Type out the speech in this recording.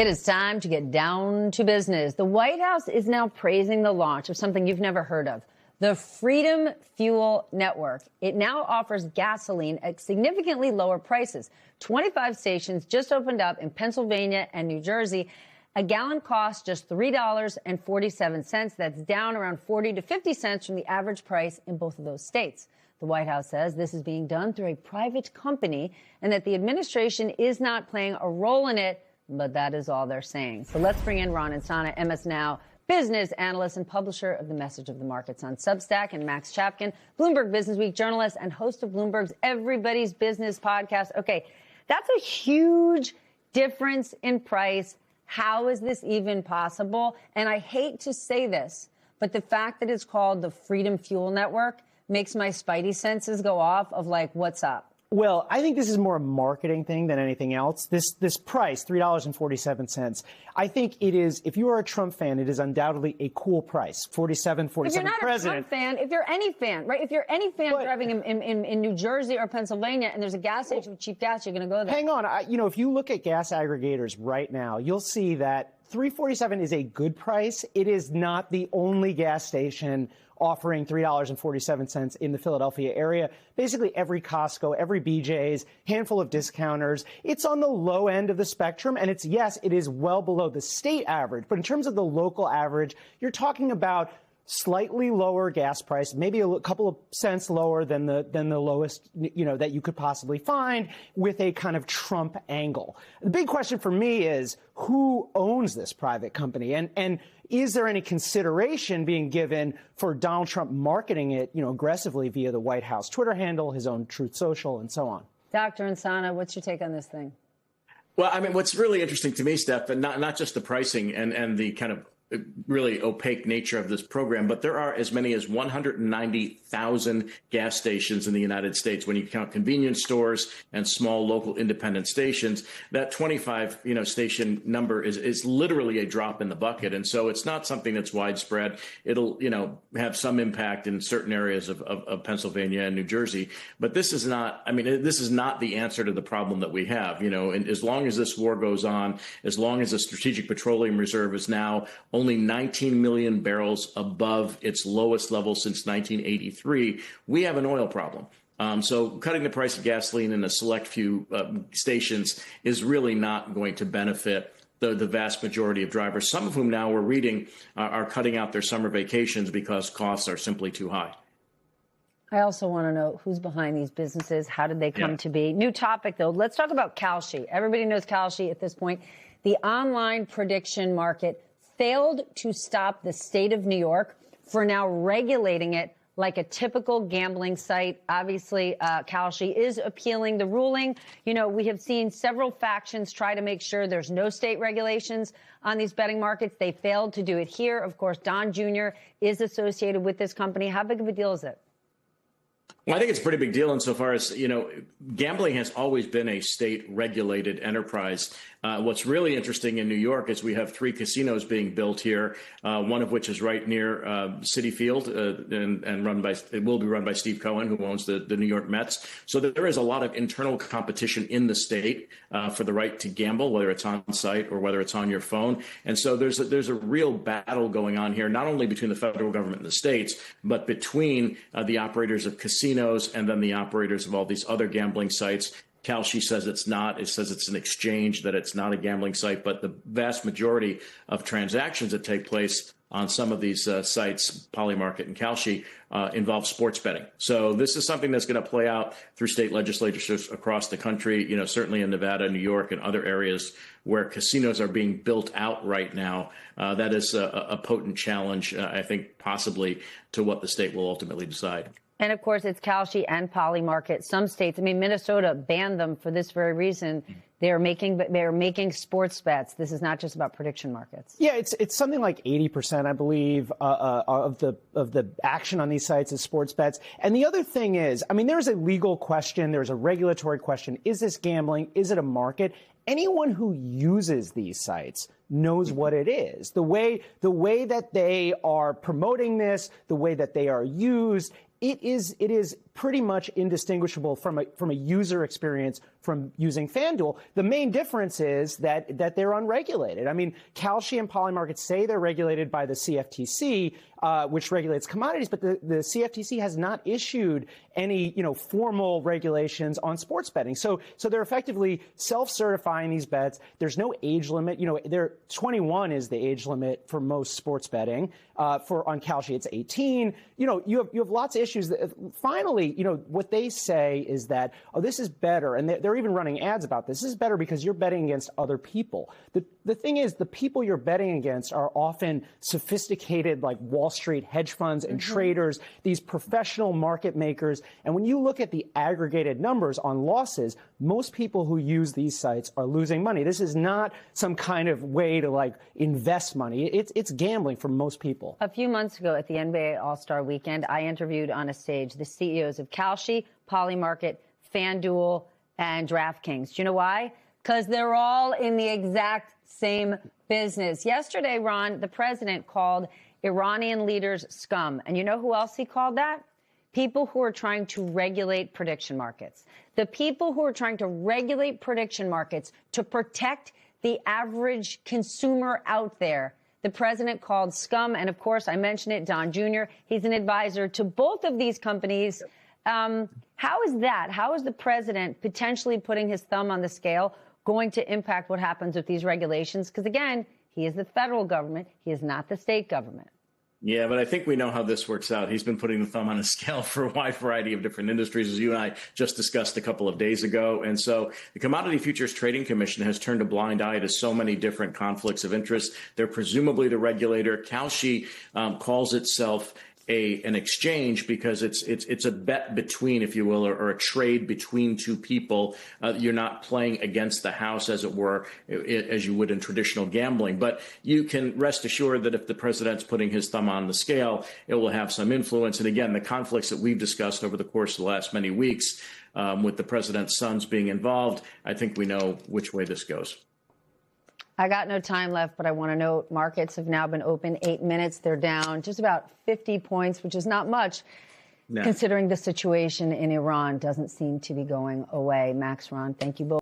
It is time to get down to business. The White House is now praising the launch of something you've never heard of, the Freedom Fuel Network. It now offers gasoline at significantly lower prices. 25 stations just opened up in Pennsylvania and New Jersey. A gallon costs just $3.47. That's down around 40 to 50 cents from the average price in both of those states. The White House says this is being done through a private company and that the administration is not playing a role in it, but that is all they're saying. So let's bring in Ron Insana, MS Now business analyst and publisher of The Message of the Markets on Substack, and Max Chapkin, Bloomberg Businessweek journalist and host of Bloomberg's Everybody's Business podcast. Okay, that's a huge difference in price. How is this even possible? And I hate to say this, but the fact that it's called the Freedom Fuel Network makes my spidey senses go off of like, what's up? Well, I think this is more a marketing thing than anything else. This price, $3.47, I think it is, if you are a Trump fan, it is undoubtedly a cool price. 47 If you're not president. a Trump fan, if you're any fan, right? If you're any fan driving in New Jersey or Pennsylvania and there's a gas station with cheap gas, you're going to go there. Hang on. If you look at gas aggregators right now, you'll see that $3.47 is a good price. It is not the only gas station offering $3.47 in the Philadelphia area. Basically every Costco, every BJ's, handful of discounters. It's on the low end of the spectrum, and it is well below the state average. But in terms of the local average, you're talking about slightly lower gas price, maybe a couple of cents lower than the lowest, that you could possibly find, with a kind of Trump angle. The big question for me is who owns this private company, and is there any consideration being given for Donald Trump marketing it, aggressively via the White House Twitter handle, his own Truth Social, and so on? Dr. Insana, what's your take on this thing? Well, I mean, what's really interesting to me, Steph, and not just the pricing and the kind of really opaque nature of this program, but there are as many as 190,000 gas stations in the United States. When you count convenience stores and small local independent stations, that 25 station number is literally a drop in the bucket. And so it's not something that's widespread. It'll have some impact in certain areas of Pennsylvania and New Jersey, but this is not the answer to the problem that we have. And as long as this war goes on, as long as the Strategic Petroleum Reserve is now only 19 million barrels above its lowest level since 1983, we have an oil problem. So cutting the price of gasoline in a select few stations is really not going to benefit the vast majority of drivers, some of whom now we're reading are cutting out their summer vacations because costs are simply too high. I also want to know who's behind these businesses. How did they come to be? New topic, though. Let's talk about Kalshi. Everybody knows Kalshi at this point. The online prediction market failed to stop the state of New York for now regulating it like a typical gambling site. Obviously, Kalshi is appealing the ruling. We have seen several factions try to make sure there's no state regulations on these betting markets. They failed to do it here. Of course, Don Jr. is associated with this company. How big of a deal is it? Well, I think it's a pretty big deal insofar as, gambling has always been a state-regulated enterprise. What's really interesting in New York is we have 3 casinos being built here, one of which is right near Citi Field and it will be run by Steve Cohen, who owns the New York Mets. So there is a lot of internal competition in the state for the right to gamble, whether it's on site or whether it's on your phone. And so there's a real battle going on here, not only between the federal government and the states, but between the operators of casinos and then the operators of all these other gambling sites. Kalshi says it's not. It says it's an exchange, that it's not a gambling site. But the vast majority of transactions that take place on some of these sites, Polymarket and Kalshi, involve sports betting. So this is something that's going to play out through state legislatures across the country, certainly in Nevada, New York, and other areas where casinos are being built out right now. That is a potent challenge, I think, possibly to what the state will ultimately decide. And, of course, it's Kalshi and Polymarket. Some states, Minnesota banned them for this very reason. They're making sports bets. This is not just about prediction markets. Yeah, it's something like 80%, I believe, of the action on these sites is sports bets. And the other thing is, there's a legal question, there's a regulatory question. Is this gambling? Is it a market? Anyone who uses these sites knows what it is. The way that they are promoting this, the way that they are used, it is pretty much indistinguishable from a user experience from using FanDuel. The main difference is that they're unregulated. I mean, Kalshi and Polymarket say they're regulated by the CFTC, which regulates commodities, but the CFTC has not issued any, formal regulations on sports betting. So they're effectively self-certifying these bets. There's no age limit. 21 is the age limit for most sports betting. On Kalshi, it's 18. You have lots of issues. Finally, what they say is that, this is better, and they're even running ads about this. This is better because you're betting against other people. The thing is, the people you're betting against are often sophisticated, like Wall Street hedge funds and traders, these professional market makers. And when you look at the aggregated numbers on losses, most people who use these sites are losing money. This is not some kind of way to invest money. It's gambling for most people. A few months ago at the NBA All-Star Weekend, I interviewed on a stage the CEOs of Kalshi, Polymarket, FanDuel, and DraftKings. Do you know why? Because they're all in the exact same business. Yesterday, Ron, the president called Iranian leaders scum. And you know who else he called that? People who are trying to regulate prediction markets. The people who are trying to regulate prediction markets to protect the average consumer out there. The president called scum. And of course, I mentioned it, Don Jr. He's an advisor to both of these companies. How is that? How is the president potentially putting his thumb on the scale going to impact what happens with these regulations? Because again, he is the federal government. He is not the state government. Yeah, but I think we know how this works out. He's been putting the thumb on a scale for a wide variety of different industries, as you and I just discussed a couple of days ago. And so the Commodity Futures Trading Commission has turned a blind eye to so many different conflicts of interest. They're presumably the regulator. Kalshi calls itself an exchange because it's a bet between, if you will, or a trade between two people. You're not playing against the house, as it were, as you would in traditional gambling. But you can rest assured that if the president's putting his thumb on the scale, it will have some influence. And again, the conflicts that we've discussed over the course of the last many weeks with the president's sons being involved, I think we know which way this goes. I got no time left, but I want to note markets have now been open 8 minutes. They're down just about 50 points, which is not much, considering the situation in Iran doesn't seem to be going away. Max, Ron, thank you both.